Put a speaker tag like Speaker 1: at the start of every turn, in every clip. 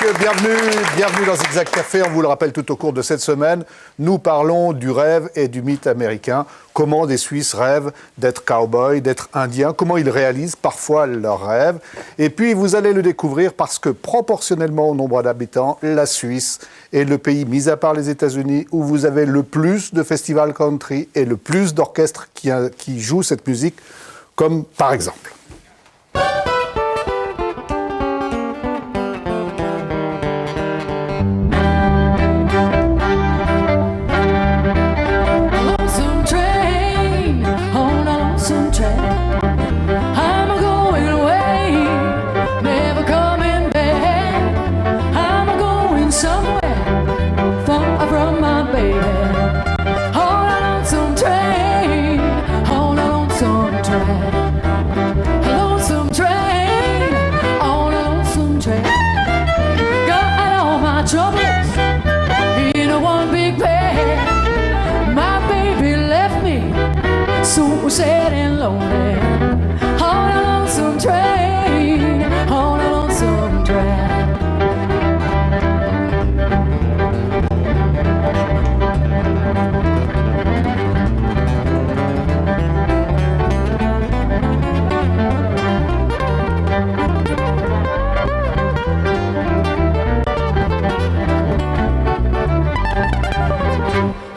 Speaker 1: messieurs, bienvenue dans Zigzag Café. On vous le rappelle tout au cours de cette semaine, nous parlons du rêve et du mythe américain. Comment des Suisses rêvent d'être cow-boys, d'être indiens, comment ils réalisent parfois leurs rêves. Et puis vous allez le découvrir parce que proportionnellement au nombre d'habitants, la Suisse est le pays, mis à part les États-Unis, où vous avez le plus de festivals country et le plus d'orchestres qui jouent cette musique, comme par exemple.
Speaker 2: So sad and lonely on a lonesome train, on a lonesome train.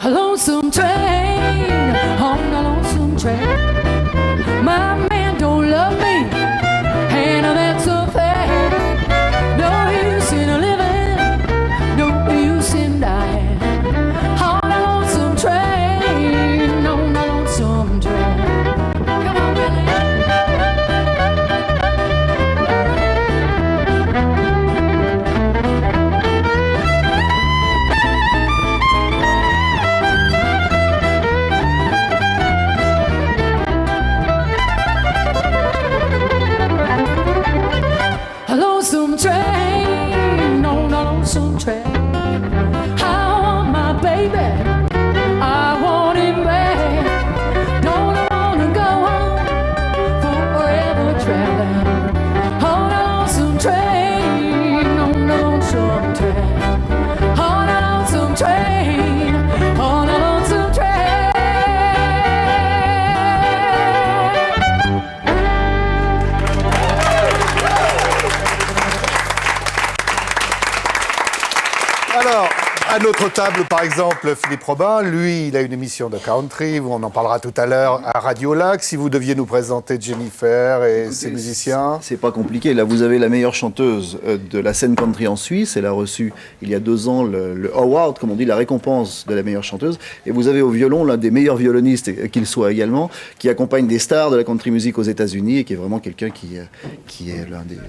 Speaker 2: A lonesome train on a lonesome train. My man don't love me, and that's a fact. No use in living, no use in dying. On a lonesome train, on a lonesome train. Come on, Billy. A lonesome train, on a lonesome train. I want my baby, I want him back. Don't wanna go home, forever traveling. On a lonesome train, on a lonesome train. On a lonesome train, on a lonesome train.
Speaker 1: Alors, à notre table, par exemple, Philippe Robin, lui, il a une émission de country, on en parlera tout à l'heure à Radio Lac. Si vous deviez nous présenter Jennifer et ses musiciens.
Speaker 3: C'est pas compliqué. Là, vous avez la meilleure chanteuse de la scène country en Suisse. Elle a reçu, il y a 2 ans, le award, comme on dit, la récompense de la meilleure chanteuse. Et vous avez au violon l'un des meilleurs violonistes qu'il soit également, qui accompagne des stars de la country music aux États-Unis et qui est vraiment quelqu'un qui est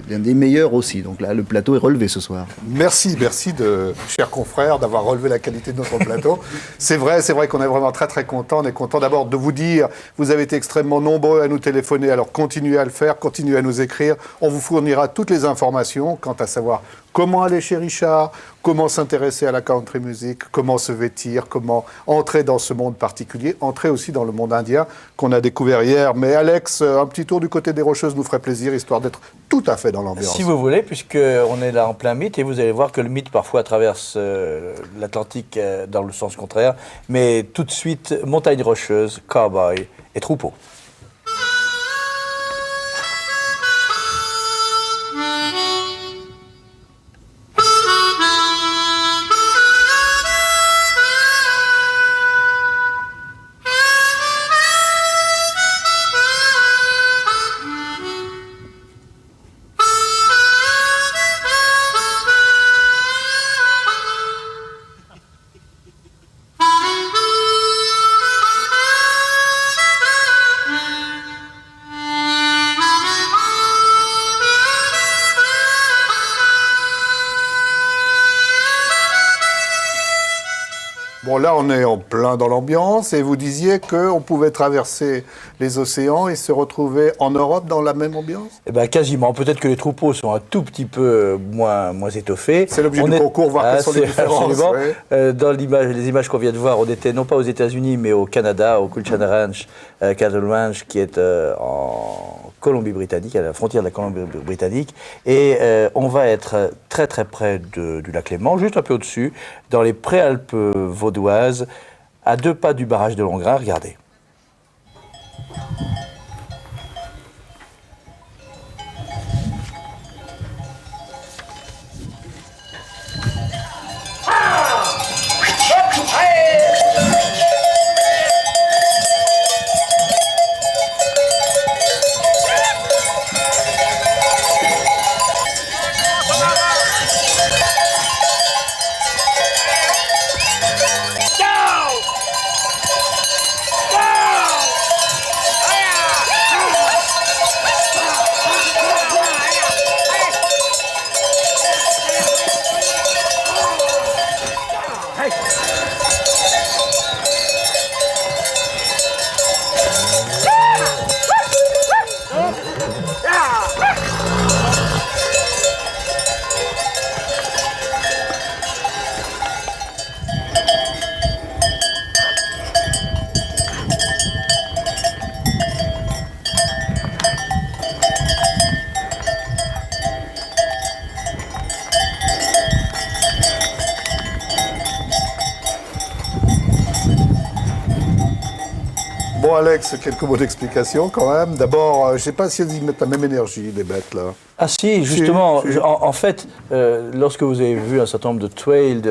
Speaker 3: l'un des meilleurs aussi. Donc là, le plateau est relevé ce soir.
Speaker 1: Merci, chers confrères, d'avoir relevé la qualité de notre plateau. C'est vrai qu'on est vraiment très très content. On est content d'abord de vous dire, vous avez été extrêmement nombreux à nous téléphoner, alors continuez à le faire, continuez à nous écrire. On vous fournira toutes les informations quant à savoir comment aller chez Richard, comment s'intéresser à la country music, comment se vêtir, comment entrer dans ce monde particulier, entrer aussi dans le monde indien qu'on a découvert hier. Mais Alex, un petit tour du côté des Rocheuses nous ferait plaisir, histoire d'être tout à fait dans l'ambiance.
Speaker 4: Si vous voulez, puisqu'on est là en plein mythe, et vous allez voir que le mythe parfois traverse l'Atlantique dans le sens contraire. Mais tout de suite, montagne rocheuse, cowboy et troupeau.
Speaker 1: là, on est en plein dans l'ambiance et vous disiez qu'on pouvait traverser les océans et se retrouver en Europe dans la même ambiance?
Speaker 4: Eh ben, quasiment. Peut-être que les troupeaux sont un tout petit peu moins étoffés.
Speaker 1: C'est l'objet du concours, voir quelles sont les différences.
Speaker 4: Absolument.
Speaker 1: Ouais.
Speaker 4: Dans les images qu'on vient de voir, on était non pas aux États-Unis, mais au Canada, au Coulchan Ranch, Cattle Ranch, qui est en Colombie-Britannique, à la frontière de la Colombie-Britannique. Et on va être très très près du lac Léman, juste un peu au-dessus, dans les Préalpes vaudoises, à 2 pas du barrage de Longrain. Regardez.
Speaker 1: Bon, Alex, quelques mots d'explication quand même. D'abord, je ne sais pas si ils mettent la même énergie, les bêtes, là.
Speaker 4: Ah si, justement,
Speaker 1: Si.
Speaker 4: en fait, lorsque vous avez vu un certain nombre de trails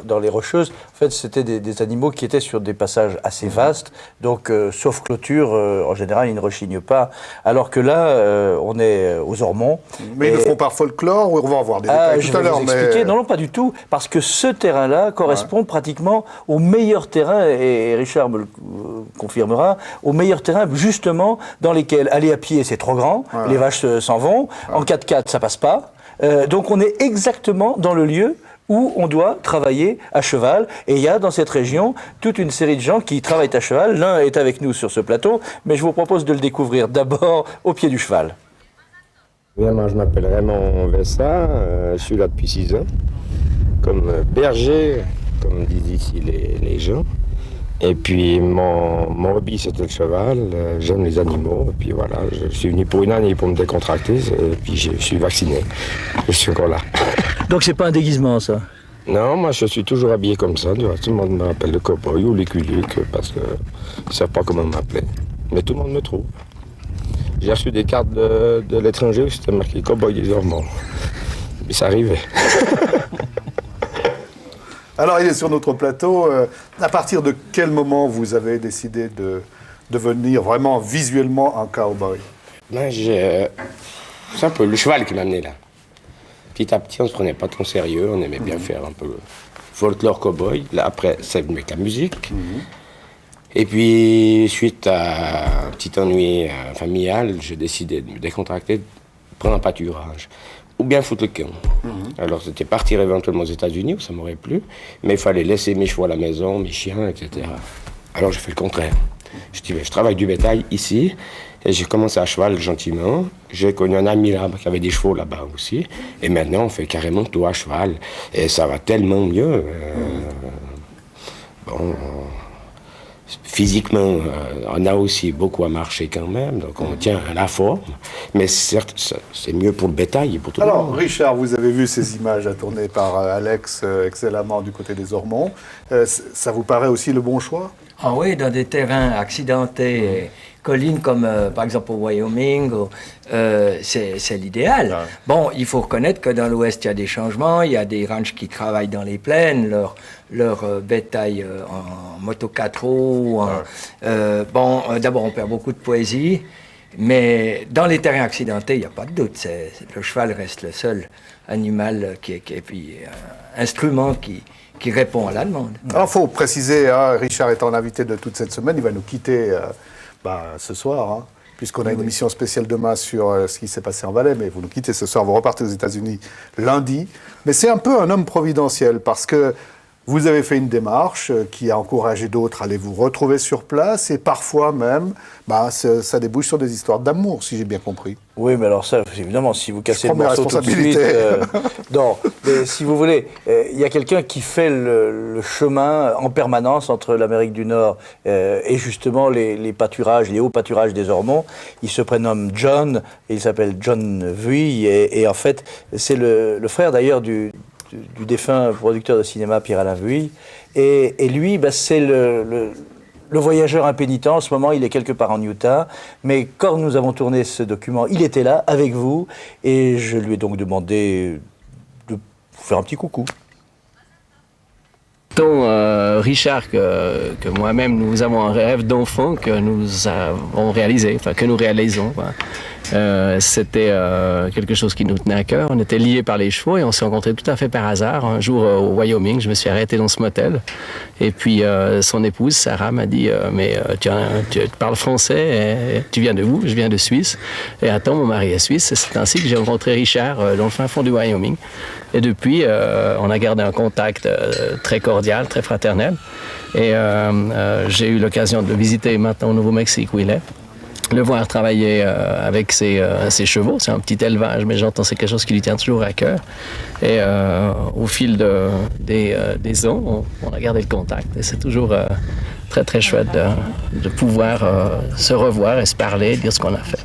Speaker 4: dans les Rocheuses, en fait, c'était des animaux qui étaient sur des passages assez vastes, donc sauf clôture, en général, ils ne rechignent pas. Alors que là, on est aux Ormonts.
Speaker 1: Mais ils le font par folklore ou on va en voir des détails
Speaker 4: Je
Speaker 1: tout à
Speaker 4: vais
Speaker 1: l'heure.
Speaker 4: vous expliquer. Non, non, pas du tout, parce que ce terrain-là correspond pratiquement au meilleur terrain, et Richard me le confirmera, au meilleur terrain justement dans lesquels aller à pied c'est trop grand, les vaches s'en vont, en 4x4 ça passe pas, donc on est exactement dans le lieu où on doit travailler à cheval, et il y a dans cette région toute une série de gens qui travaillent à cheval. L'un est avec nous sur ce plateau, mais je vous propose de le découvrir d'abord au pied du cheval.
Speaker 5: Moi, je m'appelle Raymond Vessa, je suis là depuis 6 ans, comme berger, comme disent ici les gens. Et puis mon hobby c'était le cheval, j'aime les animaux, et puis voilà, je suis venu pour une année pour me décontracter, et puis je suis vacciné, je suis encore là.
Speaker 4: Donc c'est pas un déguisement ça?
Speaker 5: Non, moi je suis toujours habillé comme ça, tout le monde m'appelle le cow-boy ou l'éculuc, parce qu'ils ne savent pas comment m'appeler, mais tout le monde me trouve. J'ai reçu des cartes de l'étranger où c'était marqué cow-boy des Ormonts, mais ça arrivait.
Speaker 1: Alors, il est sur notre plateau. À partir de quel moment vous avez décidé de devenir vraiment visuellement un cowboy?
Speaker 5: C'est un peu le cheval qui m'a amené là. Petit à petit, on ne se prenait pas trop sérieux, on aimait bien faire un peu folklore cowboy. Là, après, c'est venu avec la musique. Et puis, suite à un petit ennui familial, j'ai décidé de me décontracter, de prendre un pâturage. Ou bien foutre le camp. Alors c'était partir éventuellement aux États-Unis où ça m'aurait plu, mais il fallait laisser mes chevaux à la maison, mes chiens, etc. Alors j'ai fait le contraire. Je dis, je travaille du bétail ici, et j'ai commencé à cheval gentiment. J'ai connu un ami là qui avait des chevaux là-bas aussi, et maintenant on fait carrément tout à cheval, et ça va tellement mieux. Physiquement, on a aussi beaucoup à marcher quand même, donc on tient à la forme, mais certes, c'est mieux pour le bétail et pour tout le monde.
Speaker 1: Alors, Richard, vous avez vu ces images tournées par Alex excellemment du côté des Ormonts. Ça vous paraît aussi le bon choix?
Speaker 6: Ah oui, dans des terrains accidentés, collines comme par exemple au Wyoming, c'est l'idéal.
Speaker 1: Ouais.
Speaker 6: Bon, il faut reconnaître que dans l'Ouest, il y a des changements, il y a des ranchs qui travaillent dans les plaines, leur bétail en moto 4 roues. D'abord, on perd beaucoup de poésie, mais dans les terrains accidentés, il n'y a pas de doute. Le cheval reste le seul animal instrument qui répond à la demande.
Speaker 1: Alors, il faut préciser, Richard étant l'invité de toute cette semaine, il va nous quitter ce soir, puisqu'on a une émission spéciale demain sur ce qui s'est passé en Valais, mais vous nous quittez ce soir, vous repartez aux États-Unis lundi. Mais c'est un peu un homme providentiel, parce que Vous avez fait une démarche qui a encouragé d'autres à aller vous retrouver sur place et parfois même, ça débouche sur des histoires d'amour, si j'ai bien compris.
Speaker 4: Oui, mais alors ça, évidemment, si vous cassez le
Speaker 1: prends mes
Speaker 4: morceau tout de suite...
Speaker 1: responsabilités.
Speaker 4: non, mais si vous voulez, il y a quelqu'un qui fait le chemin en permanence entre l'Amérique du Nord et justement les pâturages, les hauts pâturages des Ormonts. Il se prénomme John, et il s'appelle John Vuille, et en fait, c'est le frère d'ailleurs du défunt producteur de cinéma Pierre-Alain Vuille. Et lui, c'est le voyageur impénitent. En ce moment, il est quelque part en Utah. Mais quand nous avons tourné ce document, il était là, avec vous. Et je lui ai donc demandé de vous faire un petit coucou.
Speaker 7: Tant Richard que moi-même, nous avons un rêve d'enfant que nous avons réalisé, enfin que nous réalisons. C'était quelque chose qui nous tenait à cœur. On était liés par les chevaux et on s'est rencontrés tout à fait par hasard. Un jour au Wyoming, je me suis arrêté dans ce motel. Et puis son épouse, Sarah, m'a dit tu parles français et tu viens de où? Je viens de Suisse. Et attends, mon mari est suisse. Et c'est ainsi que j'ai rencontré Richard dans le fin fond du Wyoming. Et depuis, on a gardé un contact très cordial, très fraternel. Et j'ai eu l'occasion de le visiter maintenant au Nouveau-Mexique où il est. Le voir travailler avec ses chevaux, c'est un petit élevage, mais j'entends c'est quelque chose qui lui tient toujours à cœur. Et au fil des ans, on a gardé le contact. Et c'est toujours très très chouette de pouvoir se revoir et se parler, dire ce qu'on a fait.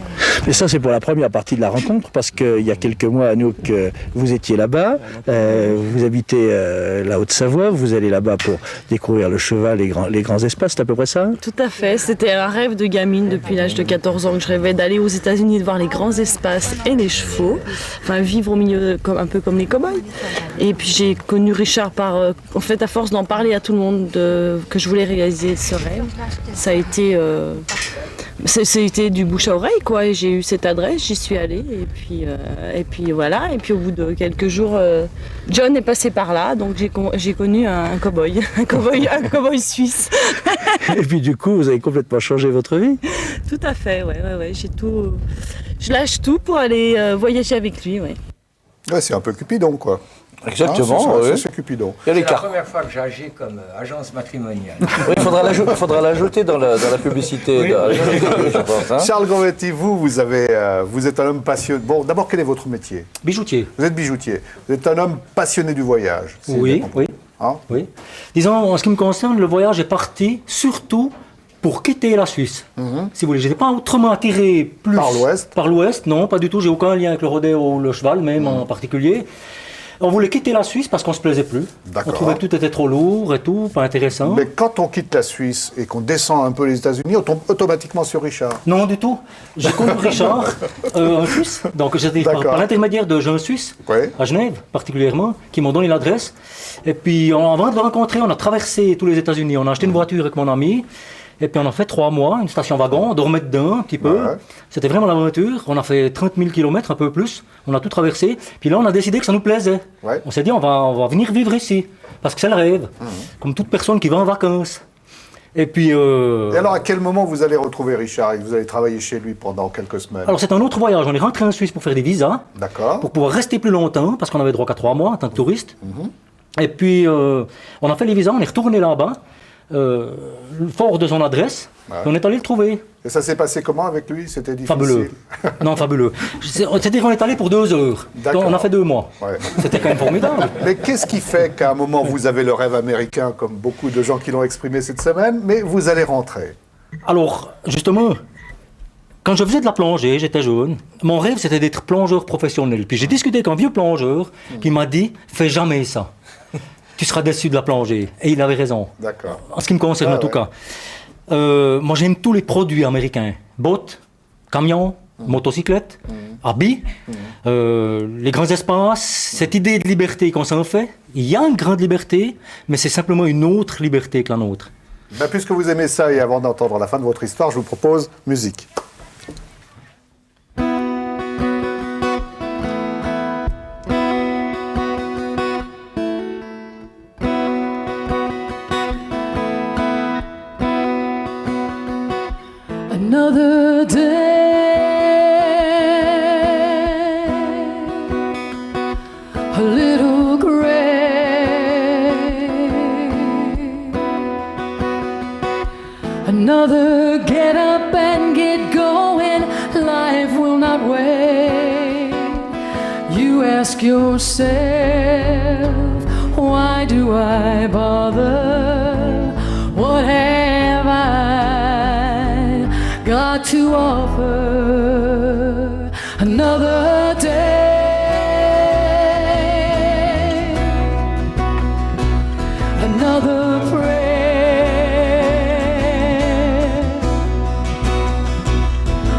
Speaker 4: Et ça, c'est pour la première partie de la rencontre, parce qu'il y a quelques mois, Anouk, vous étiez là-bas, vous habitez la Haute-Savoie, vous allez là-bas pour découvrir le cheval, les grands espaces, c'est à peu près ça?
Speaker 8: Tout à fait, c'était un rêve de gamine depuis l'âge de 14 ans que je rêvais d'aller aux États-Unis, de voir les grands espaces et les chevaux, enfin vivre au milieu un peu comme les cow-boys. Et puis j'ai connu Richard en fait, à force d'en parler à tout le monde que je voulais réaliser ce rêve. Ça a été c'était du bouche à oreille, quoi. Et j'ai eu cette adresse, j'y suis allée, et puis voilà. Et puis au bout de quelques jours, John est passé par là, donc j'ai connu un cow-boy, un cow-boy suisse.
Speaker 4: Et puis du coup, vous avez complètement changé votre vie?
Speaker 8: Tout à fait, ouais. Je lâche tout pour aller voyager avec lui, ouais.
Speaker 1: Ouais, c'est un peu Cupidon, quoi.
Speaker 4: Exactement,
Speaker 1: Ah,
Speaker 4: oui.
Speaker 1: c'est Cupidon.
Speaker 6: C'est la première fois que j'agis comme agence matrimoniale.
Speaker 4: Oui, il faudra l'ajouter dans la publicité.
Speaker 6: Oui.
Speaker 4: Je pense, hein.
Speaker 1: Charles Gombetti, vous êtes un homme passionné. Bon, d'abord, quel est votre métier?
Speaker 9: Bijoutier.
Speaker 1: Vous êtes bijoutier. Vous êtes un homme passionné du voyage. si j'ai bien compris. Hein?
Speaker 9: Oui. Disons, en ce qui me concerne, le voyage est parti surtout pour quitter la Suisse. Si vous voulez, je n'étais pas autrement attiré plus
Speaker 1: Par l'Ouest,
Speaker 9: non, pas du tout. J'ai aucun lien avec le rodéo ou le cheval, même en particulier. On voulait quitter la Suisse parce qu'on ne se plaisait plus.
Speaker 1: D'accord.
Speaker 9: On trouvait que tout était trop lourd et tout, pas intéressant.
Speaker 1: Mais quand on quitte la Suisse et qu'on descend un peu les États-Unis, on tombe automatiquement sur Richard.
Speaker 9: Non, du tout. J'ai connu Richard, un Suisse, donc j'étais par l'intermédiaire de jeunes Suisses, à Genève particulièrement, qui m'ont donné l'adresse. Et puis, avant de le rencontrer, on a traversé tous les États-Unis. On a acheté une voiture avec mon ami. Et puis on a fait 3 mois, une station wagon, on dormait dedans un petit peu. Ouais. C'était vraiment l'aventure. On a fait 30 000 km, un peu plus. On a tout traversé. Puis là, on a décidé que ça nous plaisait. Ouais. On s'est dit, on va venir vivre ici. Parce que c'est le rêve. Comme toute personne qui va en vacances. Et puis...
Speaker 1: Et alors, à quel moment vous allez retrouver Richard et que vous allez travailler chez lui pendant quelques semaines?
Speaker 9: Alors, c'est un autre voyage. On est rentré en Suisse pour faire des visas.
Speaker 1: D'accord.
Speaker 9: Pour pouvoir rester plus longtemps, parce qu'on avait droit qu'à 3 mois en tant que touriste. Et puis, on a fait les visas, on est retourné là-bas. Fort de son adresse, on est allé le trouver.
Speaker 1: Et ça s'est passé comment avec lui? C'était difficile?
Speaker 9: Fabuleux. Non, fabuleux. C'est-à-dire qu'on est allé pour 2 heures. Donc, on a fait 2 mois. Ouais. C'était quand même formidable.
Speaker 1: Mais qu'est-ce qui fait qu'à un moment, vous avez le rêve américain, comme beaucoup de gens qui l'ont exprimé cette semaine, mais vous allez rentrer?
Speaker 9: Alors, justement, quand je faisais de la plongée, j'étais jeune, mon rêve, c'était d'être plongeur professionnel. Puis j'ai discuté avec un vieux plongeur qui m'a dit « Fais jamais ça. Tu seras déçu de la plongée. » Et il avait raison.
Speaker 1: D'accord.
Speaker 9: En ce qui me concerne, en tout cas. Moi, j'aime tous les produits américains. Bottes, camions, motocyclettes, habits, les grands espaces, cette idée de liberté qu'on s'en fait. Il y a une grande liberté, mais c'est simplement une autre liberté que la nôtre.
Speaker 1: Ben, puisque vous aimez ça, et avant d'entendre la fin de votre histoire, je vous propose musique.
Speaker 2: Another day, a little gray, Another get up and get going, life will not wait. You ask yourself, why do I bother? What have I got to offer? Another day, another prayer,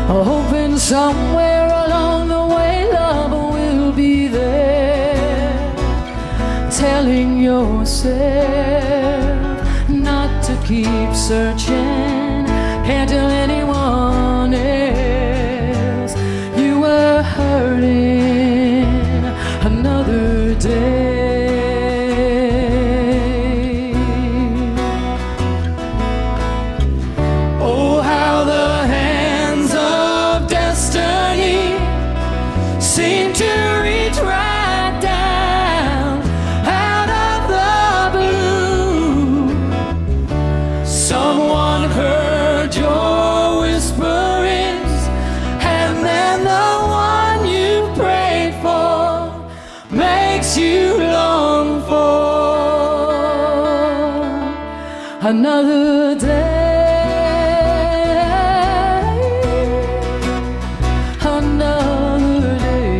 Speaker 2: hoping somewhere along the way love will be there, telling yourself not to keep searching, can't tell anyone else you were hurting. Another day. Oh, how the hands of destiny seem to reach right down out of the blue. Someone heard your whisperings, and then the one you prayed for makes you long for another day. Another day.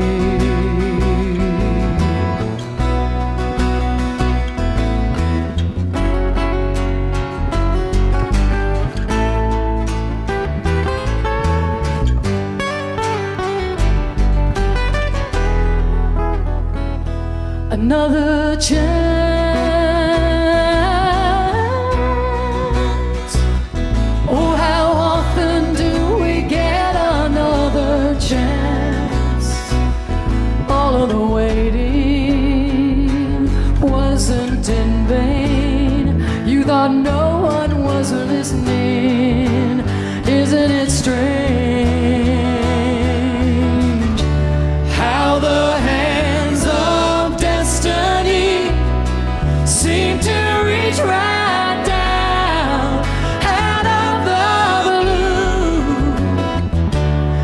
Speaker 2: Another chance. Oh, how often do we get another chance? All of the waiting wasn't in vain. You thought no one was listening. Isn't it strange how the hands of destiny seem to reach right down out of the blue?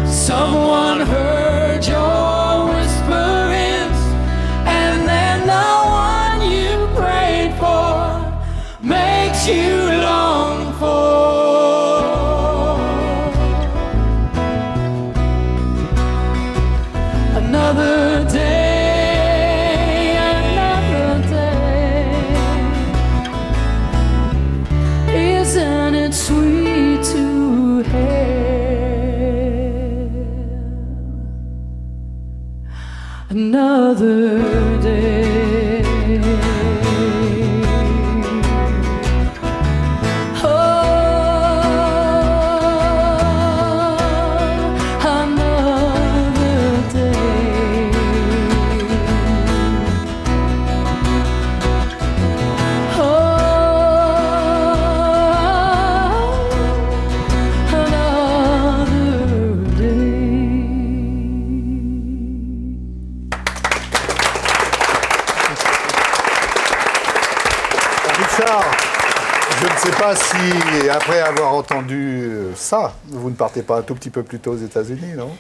Speaker 2: Someone heard your whisperings, and then the one you prayed for makes you long for another day, another day. Isn't it sweet to have another day? Oh, another day. Oh, another day.
Speaker 1: Richard, je ne sais pas si, après avoir entendu ça, vous ne partez pas un tout petit peu plus tôt aux États-Unis, non?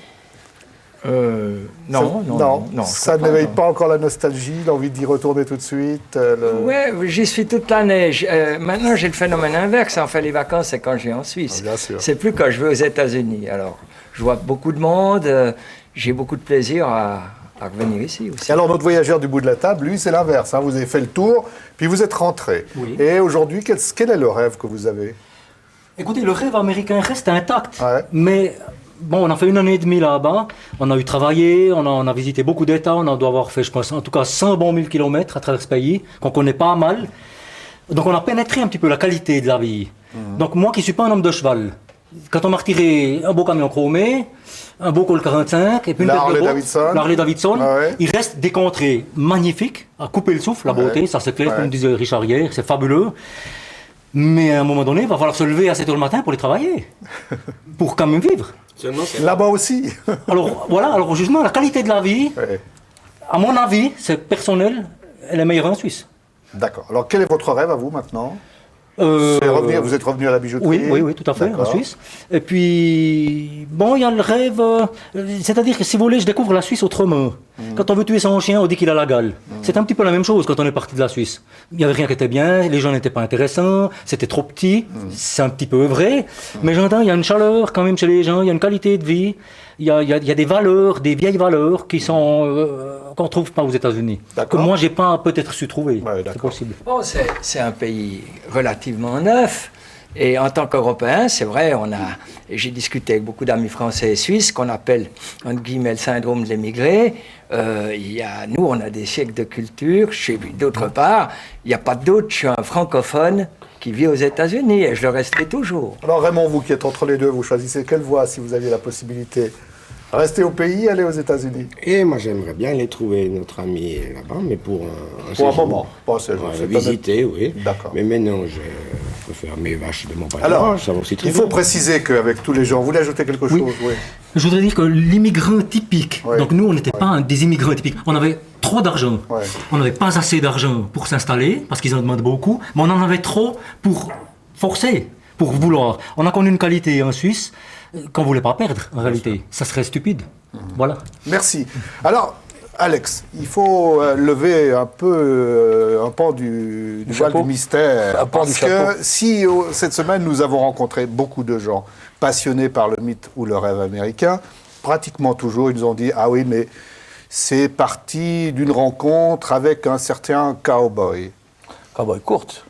Speaker 6: Non.
Speaker 1: Ça n'éveille pas encore la nostalgie, l'envie d'y retourner tout de suite.
Speaker 6: Ouais, j'y suis toute l'année. Maintenant, j'ai le phénomène inverse. En fait, les vacances, c'est quand je vais en Suisse.
Speaker 1: Ah, bien sûr.
Speaker 6: C'est plus quand je vais aux États-Unis. Alors, je vois beaucoup de monde. J'ai beaucoup de plaisir à revenir ici aussi.
Speaker 1: Et alors, notre voyageur du bout de la table, lui, c'est l'inverse. Hein. Vous avez fait le tour, puis vous êtes rentré.
Speaker 9: Oui.
Speaker 1: Et aujourd'hui, quel est le rêve que vous avez?
Speaker 9: Écoutez, le rêve américain reste intact.
Speaker 1: Ouais.
Speaker 9: Mais bon, on a fait 1 année et demie là-bas. On a eu travaillé, on a visité beaucoup d'États. On doit avoir fait, je pense, en tout cas 100 bons 1000 kilomètres à travers ce pays, qu'on connaît pas mal. Donc on a pénétré un petit peu la qualité de la vie. Donc moi qui suis pas un homme de cheval, quand on m'a retiré un beau camion chromé, un beau Colt 45 et puis une
Speaker 1: La
Speaker 9: bête de
Speaker 1: Harley
Speaker 9: botte,
Speaker 1: Davidson.
Speaker 9: la Harley Davidson,
Speaker 1: Ah ouais.
Speaker 9: il reste des contrées magnifiques, à couper le souffle, la beauté,
Speaker 1: Ouais.
Speaker 9: ça c'est clair,
Speaker 1: Ouais.
Speaker 9: comme disait Richard hier, c'est fabuleux. Mais à un moment donné, il va falloir se lever à 7 h le matin pour aller travailler, pour quand même vivre.
Speaker 1: Là-bas aussi.
Speaker 9: Alors voilà, alors justement, la qualité de la vie,
Speaker 1: Ouais.
Speaker 9: à mon avis, c'est personnel, elle est meilleure en Suisse.
Speaker 1: D'accord. Alors, quel est votre rêve à vous maintenant? Vous êtes revenu à la bijouterie?
Speaker 9: Oui, tout à fait, en Suisse. Et puis, bon, il y a le rêve, c'est-à-dire que si vous voulez, je découvre la Suisse autrement. Quand on veut tuer son chien, on dit qu'il a la gale. C'est un petit peu la même chose quand on est parti de la Suisse. Il n'y avait rien qui était bien, les gens n'étaient pas intéressants, c'était trop petit, c'est un petit peu vrai, mais j'entends, il y a une chaleur quand même chez les gens, il y a une qualité de vie, il y a des valeurs, des vieilles valeurs qui sont qu'on ne trouve pas aux États-Unis. Que moi, j'ai pas peut-être su trouver. C'est possible.
Speaker 6: Bon, c'est un pays relativement neuf. Et en tant qu'Européens, c'est vrai, j'ai discuté avec beaucoup d'amis français et suisses, qu'on appelle, entre guillemets, le syndrome de l'émigré. Nous, on a des siècles de culture. D'autre part, il n'y a pas d'autre, je suis un francophone qui vit aux États-Unis et je le resterai toujours.
Speaker 1: Alors Raymond, vous qui êtes entre les deux, vous choisissez quelle voie si vous aviez la possibilité? Rester au pays, aller aux États-Unis?
Speaker 5: Et moi, j'aimerais bien aller trouver notre ami là-bas, mais pour
Speaker 1: un moment. Bon, c'est
Speaker 5: visiter, oui.
Speaker 1: D'accord.
Speaker 5: Mais maintenant, je préfère mes vaches de mon patron.
Speaker 1: Alors,
Speaker 5: ça va aussi très
Speaker 1: il faut
Speaker 5: bien.
Speaker 1: préciser qu'avec tous les gens, vous voulez ajouter quelque chose? Oui.
Speaker 9: Je voudrais dire que l'immigrant typique, donc nous, on n'était pas des immigrants typiques. On avait trop d'argent. On n'avait pas assez d'argent pour s'installer, parce qu'ils en demandent beaucoup, mais on en avait trop pour forcer, pour vouloir. On a connu une qualité en Suisse qu'on ne voulait pas perdre, en réalité. Ça serait stupide. Voilà.
Speaker 1: Merci. Alors, Alex, il faut lever un peu un pan du voile du mystère. Parce que si cette semaine, nous avons rencontré beaucoup de gens passionnés par le mythe ou le rêve américain, pratiquement toujours, ils nous ont dit « Ah oui, mais c'est parti d'une rencontre avec un certain cowboy. »
Speaker 4: Cowboy courte.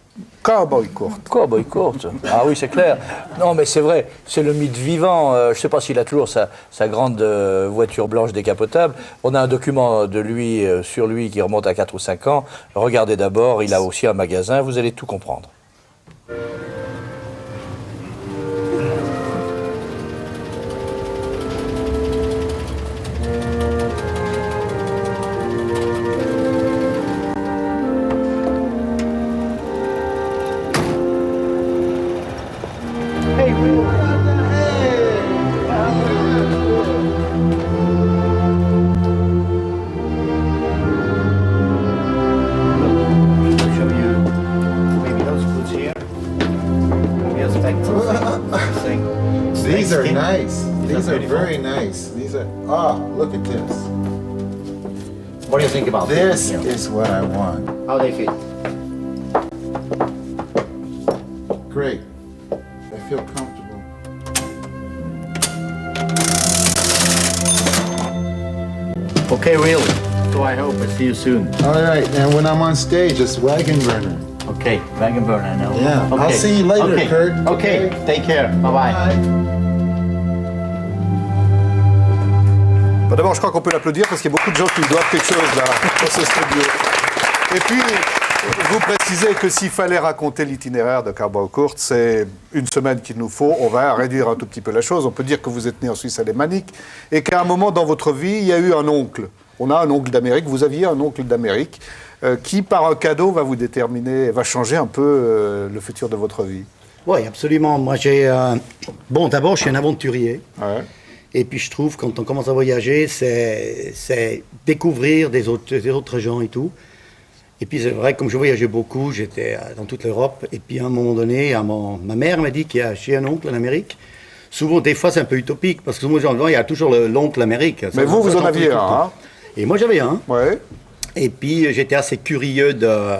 Speaker 1: Cowboy courte.
Speaker 4: Cowboy courte. Ah oui, c'est clair. Non, mais c'est vrai, c'est le mythe vivant. Je ne sais pas s'il a toujours sa grande voiture blanche décapotable. On a un document de lui, sur lui qui remonte à 4 ou 5 ans. Regardez d'abord, il a aussi un magasin, vous allez tout comprendre.
Speaker 10: These are nice. These are very nice. These are, look at this.
Speaker 11: What do you think about
Speaker 10: this? This is what I want.
Speaker 11: How they fit?
Speaker 10: Great. I feel comfortable.
Speaker 11: Okay, really. So I hope I see you soon.
Speaker 10: All right, and when I'm on stage, it's Wagon Burner.
Speaker 11: Okay, Wagon Burner, I know.
Speaker 10: Yeah,
Speaker 11: okay.
Speaker 10: I'll see you later,
Speaker 11: okay.
Speaker 10: Kurt.
Speaker 11: Okay, take care. Bye-bye.
Speaker 1: Bon, d'abord, je crois qu'on peut l'applaudir parce qu'il y a beaucoup de gens qui lui doivent quelque chose là, dans ce studio. Et puis, vous précisez que s'il fallait raconter l'itinéraire de Cowboy Court, c'est une semaine qu'il nous faut. On va réduire un tout petit peu la chose. On peut dire que vous êtes né en Suisse alémanique et qu'à un moment dans votre vie, il y a eu un oncle. On a un oncle d'Amérique. Vous aviez un oncle d'Amérique qui, par un cadeau, va vous déterminer, va changer un peu le futur de votre vie.
Speaker 12: Oui, absolument. Moi, bon, d'abord, je suis un aventurier.
Speaker 1: Ouais.
Speaker 12: Et puis, je trouve, quand on commence à voyager, c'est découvrir des autres gens et tout. Et puis, c'est vrai, comme je voyageais beaucoup, j'étais dans toute l'Europe. Et puis, à un moment donné, ma mère m'a dit qu'il y a chez un oncle en Amérique. Souvent, des fois, c'est un peu utopique, parce que souvent, il y a toujours l'oncle Amérique.
Speaker 1: Mais vous en aviez un, hein?
Speaker 12: Et moi, j'avais un.
Speaker 1: Ouais.
Speaker 12: Et puis, j'étais assez curieux de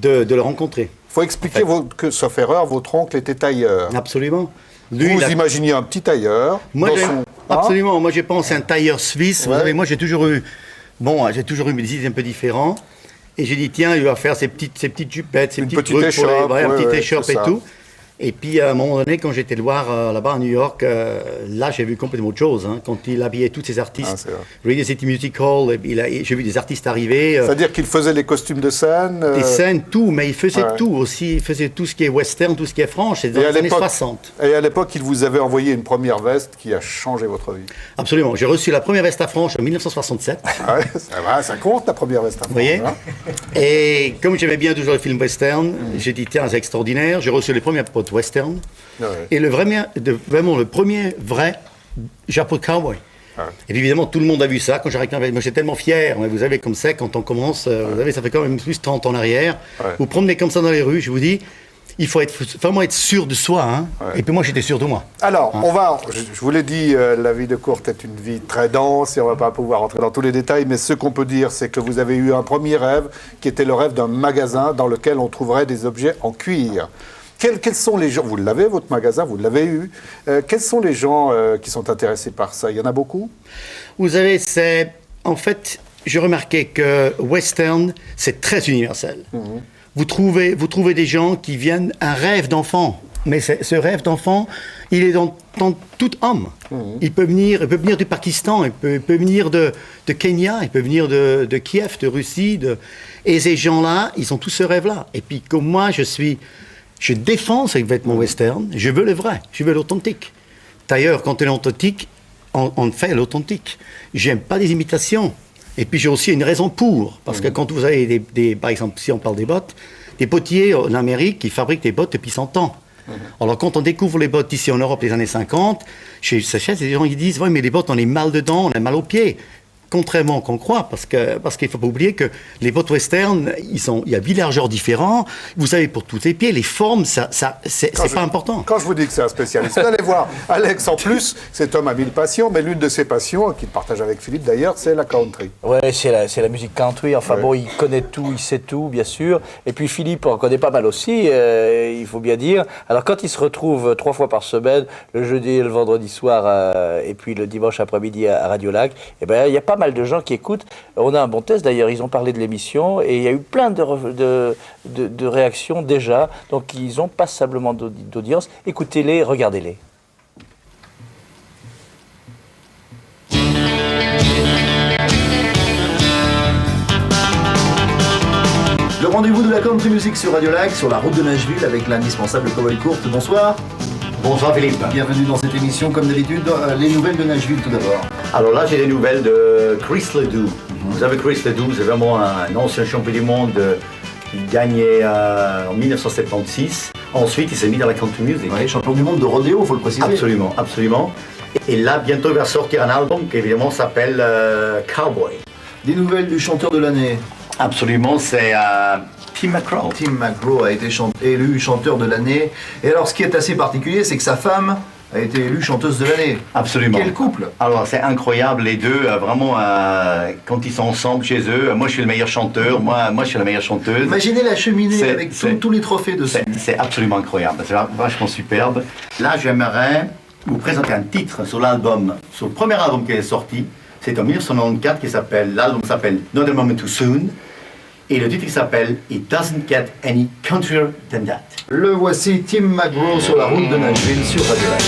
Speaker 12: le rencontrer.
Speaker 1: Il faut expliquer que, sauf erreur, votre oncle était tailleur.
Speaker 12: Absolument.
Speaker 1: Lui, vous imaginiez un petit tailleur.
Speaker 12: Moi, absolument. Moi, j'ai pensé à un tailleur suisse.
Speaker 1: Ouais.
Speaker 12: Vous savez, moi, j'ai toujours eu des idées un peu différentes. Et j'ai dit, tiens, il va faire ses petites jupettes, ses petites trucs
Speaker 1: écharpe,
Speaker 12: un petit écharpe et
Speaker 1: ça.
Speaker 12: tout. Et puis, à un moment donné, quand j'étais le voir là-bas à New York, là, j'ai vu complètement autre chose. Hein, quand il habillait tous ces artistes. Radio City Music Hall, j'ai vu des artistes arriver.
Speaker 1: C'est-à-dire qu'il faisait les costumes de scène
Speaker 12: Des scènes, tout, mais il faisait tout aussi. Il faisait tout ce qui est western, tout ce qui est franche. C'est dans les années 60.
Speaker 1: Et à l'époque, il vous avait envoyé une première veste qui a changé votre vie.
Speaker 12: Absolument. J'ai reçu la première veste à frange en 1967.
Speaker 1: Ah ouais, ça compte, la première veste à frange.
Speaker 12: Vous voyez, hein. Et comme j'aimais bien toujours les films western, j'ai dit, tiens, c'est extraordinaire. J'ai reçu les premières potes western.
Speaker 1: Ouais.
Speaker 12: Et vraiment le premier vrai chapeau de cowboy.
Speaker 1: Ouais.
Speaker 12: Et puis évidemment, tout le monde a vu ça quand j'ai réclamé. Moi, j'étais tellement fier. Mais vous savez, comme ça, quand on commence, vous savez, ça fait quand même plus de 30 ans en arrière.
Speaker 1: Ouais.
Speaker 12: Vous promenez comme ça dans les rues, je vous dis, il faut vraiment être sûr de soi. Hein. Ouais. Et puis moi, j'étais sûr de moi.
Speaker 1: Alors, je vous l'ai dit, la vie de Kurt est une vie très dense et on ne va pas pouvoir rentrer dans tous les détails, mais ce qu'on peut dire, c'est que vous avez eu un premier rêve qui était le rêve d'un magasin dans lequel on trouverait des objets en cuir. Quels sont les gens, vous l'avez, votre magasin, vous l'avez eu, quels sont les gens qui sont intéressés par ça? Il y en a beaucoup?
Speaker 12: Vous savez, en fait, j'ai remarqué que western, c'est très universel. Vous trouvez des gens qui viennent un rêve d'enfant. Mais ce rêve d'enfant, il est dans tout homme. Il peut venir du Pakistan, il peut venir de Kenya, il peut venir de Kiev, de Russie. Et ces gens-là, ils ont tous ce rêve-là. Et puis comme moi, je défends ces vêtements western, je veux le vrai, je veux l'authentique. D'ailleurs, quand on est authentique, on fait l'authentique. J'aime pas des imitations. Et puis j'ai aussi une raison pour, parce que quand vous avez par exemple, si on parle des bottes, des bottiers en Amérique qui fabriquent des bottes depuis 100 ans. Alors quand on découvre les bottes ici en Europe les années 50, chez Sachette, les gens qui disent « Oui, mais les bottes, on est mal dedans, on a mal aux pieds ». Contrairement qu'on croit, parce qu'il ne faut pas oublier que les bottes western, il y a 8 largeurs différents. Vous savez, pour tous les pieds, les formes, c'est pas important.
Speaker 1: Quand je vous dis que c'est un spécialiste, vous allez voir, Alex, en plus, cet homme a 1000 passions, mais l'une de ses passions, qu'il partage avec Philippe d'ailleurs, c'est la country.
Speaker 4: Ouais, c'est la musique country. Enfin bon, il connaît tout, il sait tout, bien sûr. Et puis Philippe en connaît pas mal aussi, il faut bien dire. Alors quand il se retrouve 3 fois par semaine, le jeudi et le vendredi soir, et puis le dimanche après-midi à Radio Lac, eh ben, il y a pas mal de gens qui écoutent. On a un bon test d'ailleurs, ils ont parlé de l'émission et il y a eu plein de réactions déjà, donc ils ont passablement d'audience. Écoutez-les, regardez-les.
Speaker 3: Le rendez-vous de la country music sur Radio Lac, sur la route de Nashville avec l'indispensable Cowboy Kurt. Bonsoir.
Speaker 12: Bonsoir Philippe.
Speaker 3: Bienvenue dans cette émission, comme d'habitude, les nouvelles de Nashville tout d'abord.
Speaker 13: Alors là, j'ai des nouvelles de Chris Ledoux. Vous savez, Chris Ledoux, c'est vraiment un ancien champion du monde qui gagnait en 1976. Ensuite, il s'est mis dans la country music.
Speaker 3: Oui, champion du monde de rodéo, il faut le préciser.
Speaker 13: Absolument, absolument. Et là, bientôt, il va sortir un album qui évidemment s'appelle Cowboy.
Speaker 3: Des nouvelles du chanteur de l'année.
Speaker 13: Absolument, c'est Tim McGraw.
Speaker 3: Tim McGraw a été élu chanteur de l'année. Et alors, ce qui est assez particulier, c'est que sa femme a été élue chanteuse de l'année.
Speaker 13: Absolument.
Speaker 3: Quel couple!
Speaker 13: Alors, c'est incroyable, les deux, vraiment, quand ils sont ensemble chez eux, moi je suis le meilleur chanteur, moi je suis la meilleure chanteuse.
Speaker 3: Imaginez la cheminée avec tous les trophées dessus.
Speaker 13: C'est absolument incroyable, c'est vachement superbe. Là, j'aimerais vous présenter un titre sur l'album, sur le premier album qui est sorti. C'est en 1994 l'album s'appelle Not a Moment Too Soon. Et le titre s'appelle It Doesn't Get Any Countryer Than That.
Speaker 3: Le voici, Tim McGraw sur la route de Nashville sur Radio Lac.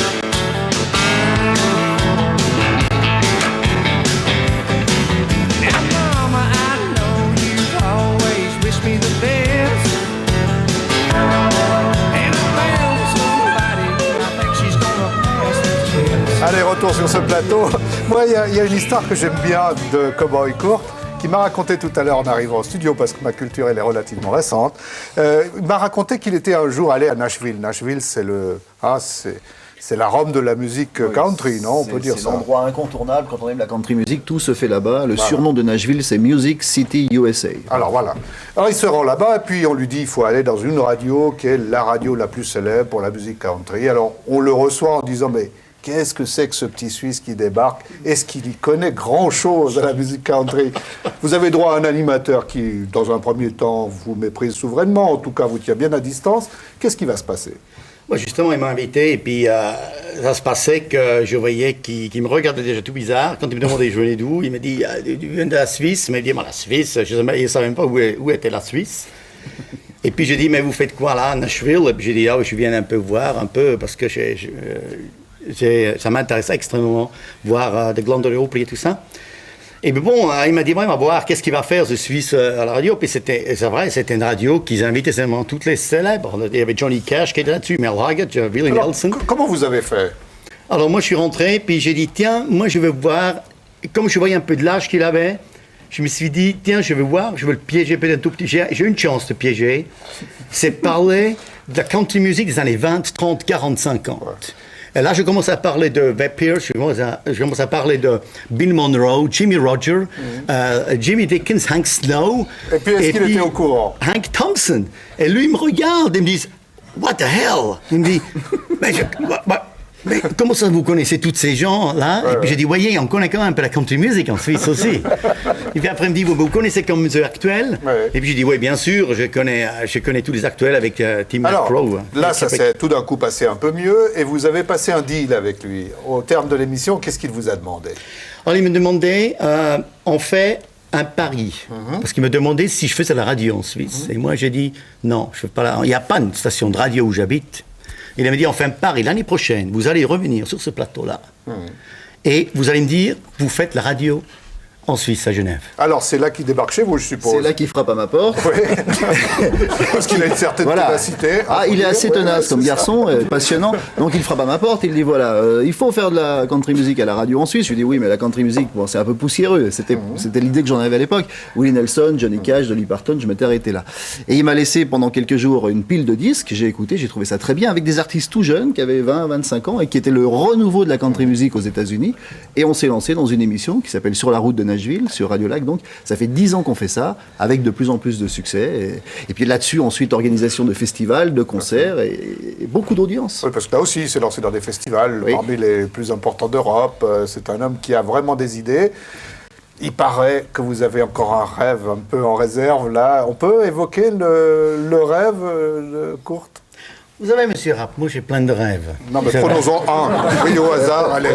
Speaker 1: Allez, retour sur ce plateau. Moi, il y a une histoire que j'aime bien de Cowboy Kurt, qui m'a raconté tout à l'heure en arrivant au studio, parce que ma culture elle est relativement récente. Il m'a raconté qu'il était un jour allé à Nashville. Nashville, c'est la Rome de la musique country, non? On peut dire ça.
Speaker 3: C'est l'endroit incontournable quand on aime la country music, tout se fait là-bas. Le surnom de Nashville, c'est Music City USA.
Speaker 1: Alors voilà. Alors il se rend là-bas et puis on lui dit il faut aller dans une radio qui est la radio la plus célèbre pour la musique country. Alors on le reçoit en disant mais qu'est-ce que c'est que ce petit Suisse qui débarque? Est-ce qu'il y connaît grand-chose à la musique country? Vous avez droit à un animateur qui, dans un premier temps, vous méprise souverainement, en tout cas vous tient bien à distance. Qu'est-ce qui va se passer?
Speaker 12: Moi, justement, il m'a invité et puis ça se passait que je voyais qu'il me regardait déjà tout bizarre. Quand il me demandait je venais d'où, il me dit tu viens de la Suisse? Il m'a dit la Suisse, je ne savais même pas où était la Suisse. Et puis j'ai dit mais vous faites quoi là à Nashville? Et puis j'ai dit je viens un peu voir, parce que ça m'intéressait extrêmement voir des glandes de l'Europe et tout ça. Et bon, il m'a dit, on va voir qu'est-ce qu'il va faire ce Suisse à la radio. Puis c'est vrai, c'était une radio qu'ils invitaient seulement toutes les célèbres. Il y avait Johnny Cash qui était là-dessus, Merle Haggard, Willie Nelson.
Speaker 1: Comment vous avez fait?
Speaker 12: Alors moi, je suis rentré, puis j'ai dit, tiens, moi je veux voir, comme je voyais un peu de l'âge qu'il avait, je me suis dit, tiens, je veux voir, je veux le piéger peut-être un tout petit. J'ai une chance de piéger. C'est parler de la country music des années 20, 30, 40, 50. Ouais. Et là, je commence à parler de Webb Pierce, je commence à parler de Bill Monroe, Jimmy Rogers, Jimmy Dickens, Hank Snow.
Speaker 1: Et puis, est-ce qu'il était au courant?
Speaker 12: Hank Thompson. Et lui, il me regarde et me dit what the hell? Il me dit, mais comment ça vous connaissez tous ces gens-là? Et puis j'ai dit, voyez, on connaît quand même un peu la country music en Suisse aussi. Et puis après, il me dit, vous connaissez comme musique actuelle? Et puis j'ai dit, oui, bien sûr, je connais tous les actuels avec Tim McGraw.
Speaker 1: Là, ça s'est tout d'un coup passé un peu mieux, et vous avez passé un deal avec lui. Au terme de l'émission, qu'est-ce qu'il vous a demandé?
Speaker 12: Alors, il me demandait, on fait un pari. Parce qu'il me demandait si je faisais la radio en Suisse. Et moi, j'ai dit, non, je fais pas il n'y a pas une station de radio où j'habite. Il m'a dit, on fait un pari, l'année prochaine, vous allez revenir sur ce plateau-là. Et vous allez me dire, vous faites la radio en Suisse, à Genève.
Speaker 1: Alors, c'est là qu'il débarque chez vous, je suppose.
Speaker 3: C'est là qu'il frappe à ma porte.
Speaker 1: Oui. Parce qu'il a une certaine capacité.
Speaker 3: Ah, il est assez tenace comme garçon, passionnant. Donc, il frappe à ma porte, il dit, voilà, il faut faire de la country music à la radio en Suisse. Je lui dis, oui, mais la country music, bon, c'est un peu poussiéreux. C'était l'idée que j'en avais à l'époque. Willie Nelson, Johnny Cash, Dolly Parton, je m'étais arrêté là. Et il m'a laissé pendant quelques jours une pile de disques. J'ai écouté, j'ai trouvé ça très bien, avec des artistes tout jeunes, qui avaient 20, 25 ans, et qui étaient le renouveau de la country music aux États-Unis. Et on s'est lancé dans une émission qui s'appelle Sur la route de Nashville, sur Radio Lac. Donc, ça fait 10 ans qu'on fait ça, avec de plus en plus de succès. Et puis là-dessus, ensuite, organisation de festivals, de concerts et beaucoup d'audience.
Speaker 1: Oui, parce que là aussi, il s'est lancé dans des festivals parmi les plus importants d'Europe. C'est un homme qui a vraiment des idées. Il paraît que vous avez encore un rêve un peu en réserve, là. On peut évoquer le rêve, Kurt?
Speaker 12: Vous savez, monsieur Rapp, moi j'ai plein de rêves.
Speaker 1: Non, mais prenons-en un. Oui, au hasard, allez.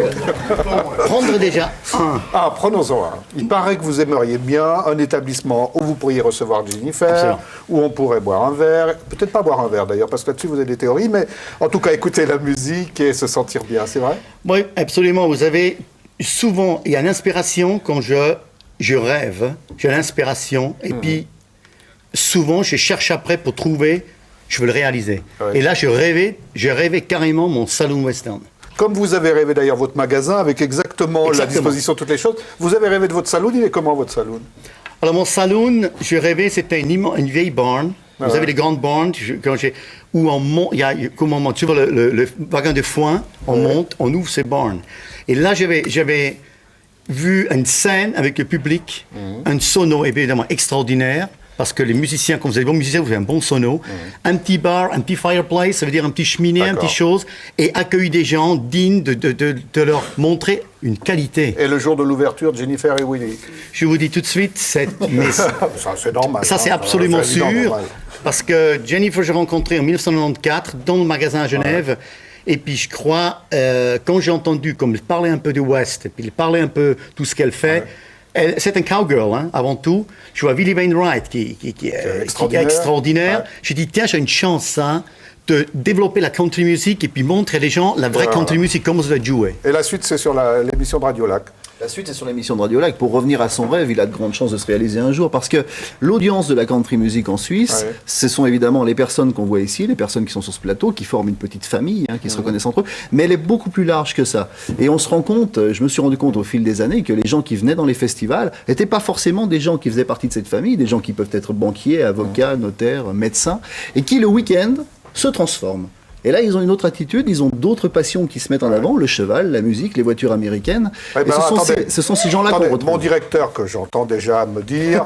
Speaker 12: Prendre déjà un.
Speaker 1: Ah, prenons-en un. Il paraît que vous aimeriez bien un établissement où vous pourriez recevoir Jennifer,
Speaker 12: Absolument.
Speaker 1: où on pourrait boire un verre. Peut-être pas boire un verre d'ailleurs, parce que là-dessus vous avez des théories, mais en tout cas écouter la musique et se sentir bien, c'est vrai?
Speaker 12: Oui, absolument. Vous avez souvent, il y a une inspiration quand je rêve, j'ai l'inspiration, et puis souvent je cherche après pour trouver. Je veux le réaliser. Et là, je rêvais carrément mon saloon western.
Speaker 1: Comme vous avez rêvé d'ailleurs votre magasin, avec exactement la disposition de toutes les choses, vous avez rêvé de votre saloon. Il est comment votre saloon?
Speaker 12: Alors mon saloon, je rêvais, c'était une vieille barn. Vous avez les grandes barns où on monte, il y a, comment on monte, tu vois le wagon de foin, on monte, on ouvre ces barns. Et là, j'avais vu une scène avec le public, un sono évidemment extraordinaire. Parce que les musiciens, quand vous êtes bons musiciens, vous avez un bon sono. Un petit bar, un petit fireplace, ça veut dire un petit cheminée, un petit chose. Et accueillir des gens dignes de leur montrer une qualité.
Speaker 1: Et le jour de l'ouverture, Jennifer et Willie?
Speaker 12: Je vous dis tout de suite, ça
Speaker 1: c'est normal.
Speaker 12: Ça, c'est absolument sûr. Parce que Jennifer, j'ai rencontré en 1994 dans le magasin à Genève. Et puis je crois, quand j'ai entendu, comme il parlait un peu du West, et puis il parlait un peu tout ce qu'elle fait, c'est un cowgirl, hein, avant tout. Je vois Billy Wainwright qui est extraordinaire. J'ai dit, tiens, j'ai une chance, ça, de développer la country music et puis montrer les gens la vraie country music, comment ça doit jouer.
Speaker 1: Et la suite, c'est sur l'émission de Radio Lac.
Speaker 3: La suite est sur l'émission de Radio Lac. Pour revenir à son rêve, il a de grandes chances de se réaliser un jour, parce que l'audience de la country music en Suisse, ce sont évidemment les personnes qu'on voit ici, les personnes qui sont sur ce plateau, qui forment une petite famille, qui se reconnaissent entre eux, mais elle est beaucoup plus large que ça. Et on se rend compte, je me suis rendu compte au fil des années, que les gens qui venaient dans les festivals n'étaient pas forcément des gens qui faisaient partie de cette famille, des gens qui peuvent être banquiers, avocats, notaires, médecins, et qui le week-end se transforment. Et là, ils ont une autre attitude, ils ont d'autres passions qui se mettent en avant, le cheval, la musique, les voitures américaines.
Speaker 1: Ouais,
Speaker 3: et ce sont ces gens-là qu'on retrouve.
Speaker 1: Mon directeur, que j'entends déjà me dire,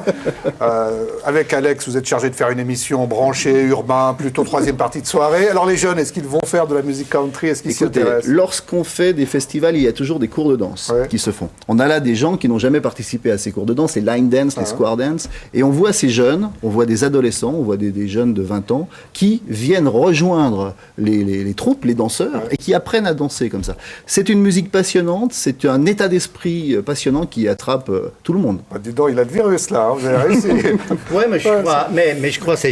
Speaker 1: avec Alex, vous êtes chargé de faire une émission branchée, urbain, plutôt troisième partie de soirée. Alors les jeunes, est-ce qu'ils vont faire de la musique country? Est-ce qu'ils s'y intéressent?
Speaker 3: Lorsqu'on fait des festivals, il y a toujours des cours de danse qui se font. On a là des gens qui n'ont jamais participé à ces cours de danse, les line dance, les square dance, et on voit ces jeunes, on voit des adolescents, on voit des jeunes de 20 ans qui viennent rejoindre les troupes, les danseurs, et qui apprennent à danser comme ça. C'est une musique passionnante, c'est un état d'esprit passionnant qui attrape tout le monde.
Speaker 1: Bah, dis donc, il a le virus là, vous avez réussi.
Speaker 12: Oui, mais je crois que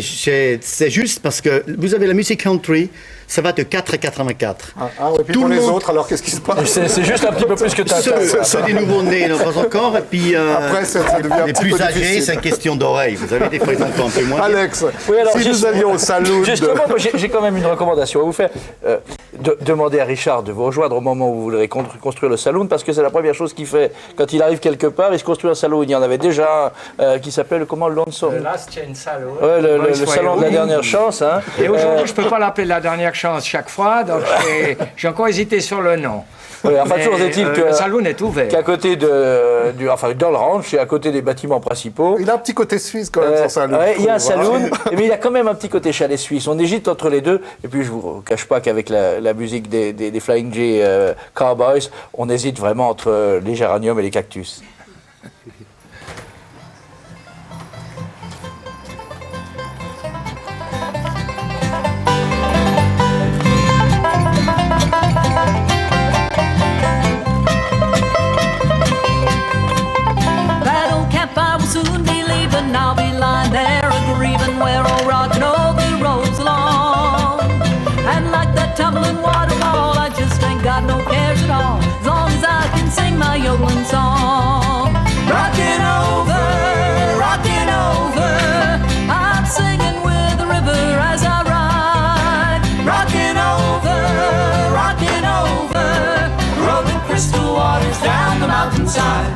Speaker 12: c'est juste parce que vous avez la musique country, ça va de 4 à 84.
Speaker 1: Et puis pour les autres, alors qu'est-ce qui se passe?
Speaker 4: C'est juste un petit peu plus que ta tasse.
Speaker 12: Ceux des nouveaux-nés, non pas encore. Et puis
Speaker 1: après, ça devient un
Speaker 12: les
Speaker 1: petit
Speaker 12: plus
Speaker 1: peu
Speaker 12: âgés,
Speaker 1: difficile.
Speaker 12: c'est une question d'oreille. Vous avez des fois, ils entendent un peu moins.
Speaker 1: Alex,
Speaker 4: oui, alors,
Speaker 1: si nous allions au salon.
Speaker 4: Justement, j'ai quand même une recommandation à vous faire. demandez à Richard de vous rejoindre au moment où vous voudrez construire le saloon, parce que c'est la première chose qu'il fait. Quand il arrive quelque part, il se construit un saloon. Il y en avait déjà un qui s'appelle, comment, le Lonesome?
Speaker 6: Le Last Chance Saloon.
Speaker 4: Ouais, le salon de la dernière chance. Hein.
Speaker 6: Et aujourd'hui, je ne peux pas l'appeler la dernière chance chaque fois, donc j'ai encore hésité sur le nom.
Speaker 4: Oui, enfin, toujours est-il que
Speaker 6: le saloon est ouvert.
Speaker 4: Qu'à côté enfin, dans le ranch, et à côté des bâtiments principaux.
Speaker 1: Il a un petit côté suisse quand même, son saloon.
Speaker 4: Ouais, il y a un saloon, mais il a quand même un petit côté chalet suisse. On hésite entre les deux. Et puis, je vous cache pas qu'avec la musique des Flying J Cowboys, on hésite vraiment entre les géraniums et les cactus.
Speaker 2: Soon be leaving, I'll be lying there a-grieving where old rock and Ogie rolls along. And like that tumbling waterfall, I just ain't got no cares at all, as long as I can sing my yodeling song. Rockin' over, I'm singing with the river as I ride. Rockin' over, rolling crystal waters down the mountainside.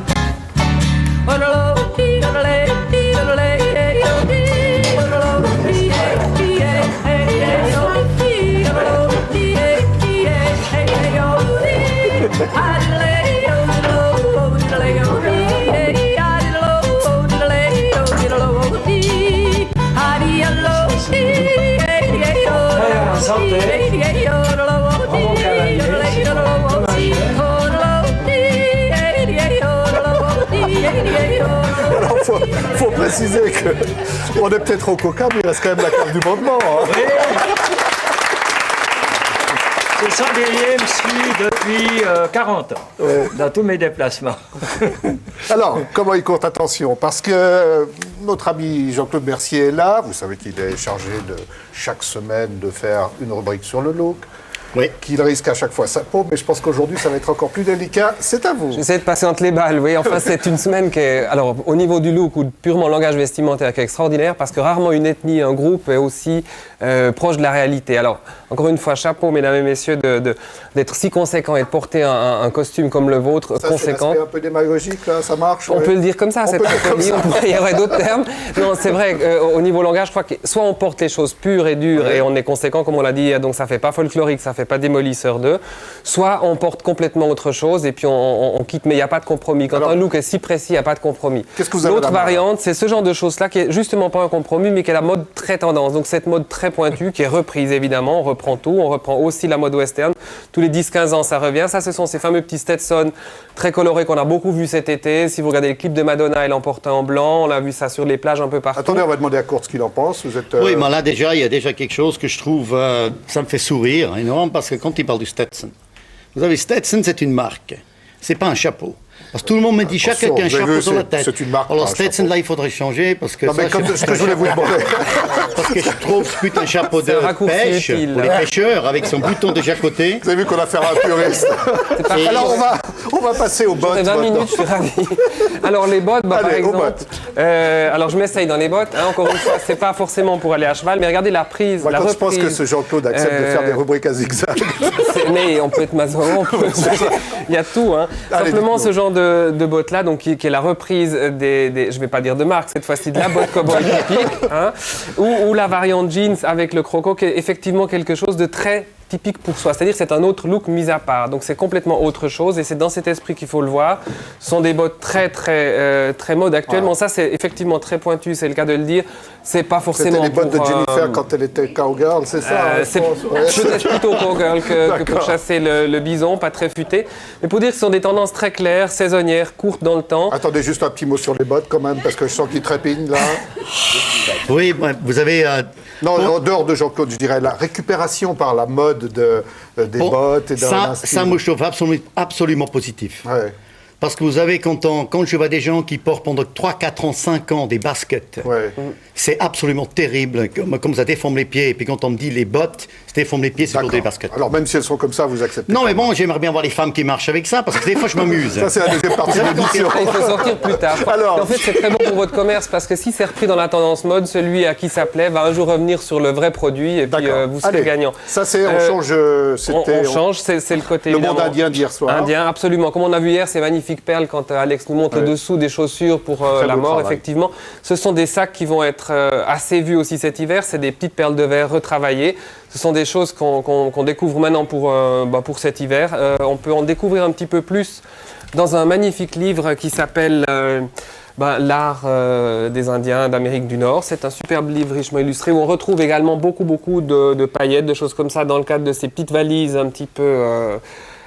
Speaker 1: Il faut préciser qu'on est peut-être au coca, mais il reste quand même la carte du bandement. Hein.
Speaker 6: Ce cendrier me suit depuis 40 ans, dans tous mes déplacements.
Speaker 1: Alors, comment il compte? Attention, parce que notre ami Jean-Claude Mercier est là. Vous savez qu'il est chargé de chaque semaine de faire une rubrique sur le look.
Speaker 14: Oui.
Speaker 1: Qu'il risque à chaque fois sa peau, mais je pense qu'aujourd'hui, ça va être encore plus délicat. C'est à vous.
Speaker 14: J'essaie de passer entre les balles, oui. Enfin, c'est une semaine qui est, alors, au niveau du look ou purement langage vestimentaire, qui est extraordinaire, parce que rarement une ethnie, un groupe est aussi proche de la réalité. Alors, encore une fois, chapeau, mesdames et messieurs, d'être si conséquent et de porter un costume comme le vôtre,
Speaker 1: ça,
Speaker 14: conséquent.
Speaker 1: C'est un peu démagogique, là, ça marche.
Speaker 14: On peut le dire comme ça, c'est pas poli, il y aurait d'autres termes. Non, c'est vrai, au niveau langage, je crois que soit on porte les choses pures et dures et on est conséquent, comme on l'a dit, donc ça fait pas folklorique, ça fait pas démolisseur d'eux, soit on porte complètement autre chose et puis on quitte, mais il n'y a pas de compromis. Quand un look est si précis, il n'y a pas de compromis.
Speaker 1: Qu'est-ce que vous avez?
Speaker 14: L'autre variante, c'est ce genre de choses-là qui est justement pas un compromis, mais qui est la mode très tendance. Donc cette mode très pointue, qui est reprise évidemment, on reprend tout, on reprend aussi la mode western. Tous les 10-15 ans, ça revient. Ça, ce sont ces fameux petits Stetson très colorés qu'on a beaucoup vus cet été. Si vous regardez les clips de Madonna, elle en portait en blanc. On a vu ça sur les plages un peu partout.
Speaker 1: Attendez, on va demander à Kurt ce qu'il en pense. Vous êtes,
Speaker 12: Oui, mais là, déjà, il y a déjà quelque chose que je trouve, ça me fait sourire énorme, parce que quand il parle du Stetson, vous savez, Stetson, c'est une marque. C'est pas un chapeau. Parce que tout le monde me dit, chacun a un chapeau sur la tête.
Speaker 1: C'est une marque.
Speaker 12: Alors Stetson, là, il faudrait changer, parce que...
Speaker 1: Non, mais ce que je voulais vous demander...
Speaker 12: Parce que je trouve ce putain de chapeau de pêche, pour les pêcheurs, avec son bouton de chaque côté.
Speaker 1: Vous avez vu qu'on a affaire à un puriste. Alors, on va passer aux bottes.
Speaker 14: 20 minutes, je suis ravi. Alors, les bottes, par exemple... alors, je m'essaye dans les bottes. Hein, encore une fois, c'est pas forcément pour aller à cheval, mais regardez la prise,
Speaker 1: Moi,
Speaker 14: la
Speaker 1: quand
Speaker 14: reprise.
Speaker 1: je pense que ce Jean-Claude accepte de faire des rubriques à zigzag.
Speaker 14: Mais on peut être maçon, il y a tout. Hein.
Speaker 1: Allez,
Speaker 14: simplement, ce genre de bottes-là, donc qui est la reprise des, je vais pas dire de marque, cette fois-ci de la botte cowboy typique, hein, ou la variante jeans avec le croco, qui est effectivement quelque chose de très typique pour soi. C'est-à-dire que c'est un autre look mis à part. Donc c'est complètement autre chose et c'est dans cet esprit qu'il faut le voir. Ce sont des bottes très mode actuellement. Ouais. Ça, c'est effectivement très pointu, c'est le cas de le dire. C'est pas forcément
Speaker 1: C'était les bottes de Jennifer quand elle était cowgirl, c'est ça
Speaker 14: c'est peut-être plutôt cowgirl que pour chasser le bison, pas très futé. Mais pour dire que ce sont des tendances très claires, saisonnières, courtes dans le temps.
Speaker 1: Attendez, juste un petit mot sur les bottes quand même, parce que je sens qu'ils trépignent là.
Speaker 12: Oui, vous avez...
Speaker 1: Non, en dehors de Jean-Claude, je dirais la récupération par la mode des bottes et de
Speaker 12: ça me chauffe absolument positif.
Speaker 1: Ouais.
Speaker 12: Parce que vous avez, quand je vois des gens qui portent pendant 3, 4 ans, 5 ans des baskets, c'est absolument terrible, comme ça déforme les pieds. Et puis quand on me dit les bottes, ça déforme les pieds, c'est pour des baskets.
Speaker 1: Alors même si elles sont comme ça, vous acceptez?
Speaker 12: Non, mais bon, j'aimerais bien voir les femmes qui marchent avec ça, parce que des fois je m'amuse.
Speaker 1: Ça, c'est la deuxième partie de l'émission.
Speaker 14: Il faut sortir plus tard.
Speaker 1: Alors...
Speaker 14: En fait, c'est très bon pour votre commerce, parce que si c'est repris dans la tendance mode, celui à qui ça plaît va un jour revenir sur le vrai produit, et puis vous serez gagnant.
Speaker 1: Ça, c'est, on change...
Speaker 14: On change, c'est le côté...
Speaker 1: Le monde indien d'hier soir.
Speaker 14: Indien, absolument. Comme on a vu hier, ces magnifiques perles, quand Alex nous montre le dessous des chaussures pour la mort, effectivement. Ce sont des sacs qui vont être assez vus aussi cet hiver. C'est des petites perles de verre retravaillées. Ce sont des choses qu'on découvre maintenant pour cet hiver. On peut en découvrir un petit peu plus dans un magnifique livre qui s'appelle L'art des Indiens d'Amérique du Nord. C'est un superbe livre richement illustré où on retrouve également beaucoup de paillettes, de choses comme ça dans le cadre de ces petites valises un petit peu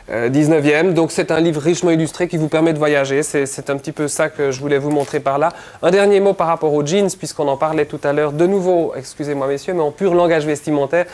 Speaker 14: 19e. Donc c'est un livre richement illustré qui vous permet de voyager. C'est un petit peu ça que je voulais vous montrer par là. Un dernier mot par rapport aux jeans, puisqu'on en parlait tout à l'heure. De nouveau, excusez-moi messieurs, mais en pur langage vestimentaire,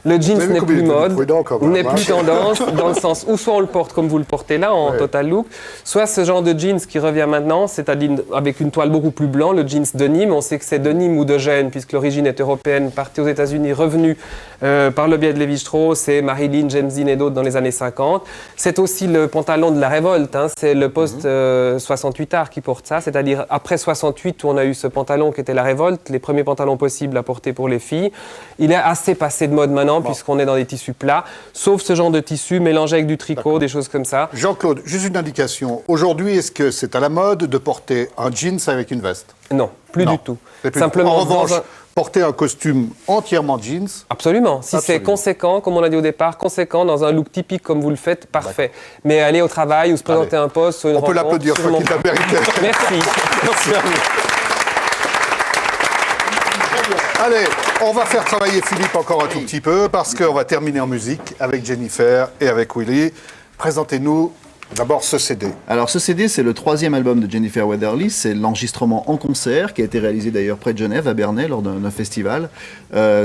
Speaker 14: le jeans n'est plus mode, n'est plus tendance, dans le sens où soit on le porte comme vous le portez là, en total look, soit ce genre de jeans qui revient maintenant, c'est-à-dire avec une toile beaucoup plus blanche, le jeans de Nîmes. On sait que c'est de Nîmes ou de Gênes, puisque l'origine est européenne, partie aux États-Unis, revenue par le biais de Lévi-Strauss et Marilyn, James Dean et d'autres dans les années 50. C'est aussi le pantalon de la révolte, c'est le post-68 art qui porte ça, c'est-à-dire après 68 où on a eu ce pantalon qui était la révolte, les premiers pantalons possibles à porter pour les filles. Il est assez passé de mode maintenant, puisqu'on est dans des tissus plats, sauf ce genre de tissu mélangé avec du tricot, des choses comme ça.
Speaker 1: Jean-Claude, juste une indication. Aujourd'hui, est-ce que c'est à la mode de porter un jeans avec une veste?
Speaker 14: Non, plus du tout.
Speaker 1: Simplement, en revanche, porter un costume entièrement jeans?
Speaker 14: Absolument. Si c'est conséquent, comme on l'a dit au départ, conséquent, dans un look typique comme vous le faites, parfait. Mais aller au travail ou se présenter un poste, sur une rencontre...
Speaker 1: On peut l'applaudir, quoi qu'il mérité.
Speaker 14: Merci.
Speaker 1: Merci à vous. Allez, on va faire travailler Philippe encore un tout petit peu parce qu'on va terminer en musique avec Jennifer et avec Willy. Présentez-nous d'abord ce CD.
Speaker 3: Alors ce CD, c'est le 3e album de Jennifer Weatherly. C'est l'enregistrement en concert qui a été réalisé d'ailleurs près de Genève, à Bernay, lors d'un festival.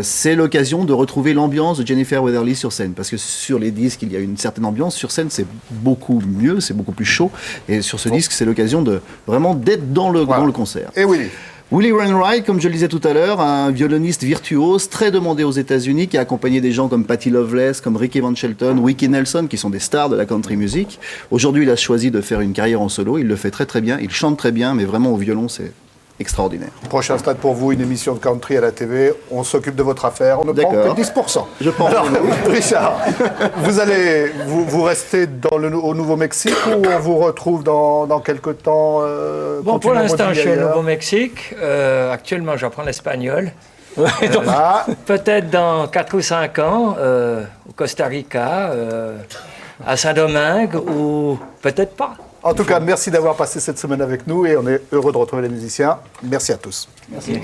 Speaker 3: C'est l'occasion de retrouver l'ambiance de Jennifer Weatherly sur scène. Parce que sur les disques, il y a une certaine ambiance. Sur scène, c'est beaucoup mieux, c'est beaucoup plus chaud. Et sur ce disque, c'est l'occasion de vraiment d'être dans le concert.
Speaker 1: Et Willy?
Speaker 3: Willie Wainwright, comme je le disais tout à l'heure, un violoniste virtuose, très demandé aux États-Unis, qui a accompagné des gens comme Patti Loveless, comme Ricky Van Shelton, Wilkie Nelson, qui sont des stars de la country music. Aujourd'hui, il a choisi de faire une carrière en solo. Il le fait très très bien. Il chante très bien, mais vraiment au violon, c'est extraordinaire.
Speaker 1: Prochain stade pour vous, une émission de country à la TV. On s'occupe de votre affaire. On ne prend que 10%.
Speaker 3: Je pense.
Speaker 1: Alors, Richard, vous restez au Nouveau-Mexique ou on vous retrouve dans quelques temps
Speaker 6: pour l'instant, je suis au Nouveau-Mexique. Actuellement, j'apprends l'espagnol. Peut-être dans 4 ou 5 ans, au Costa Rica, à Saint-Domingue, ou peut-être pas.
Speaker 1: En tout cas, merci d'avoir passé cette semaine avec nous et on est heureux de retrouver les musiciens. Merci à tous.
Speaker 6: Merci.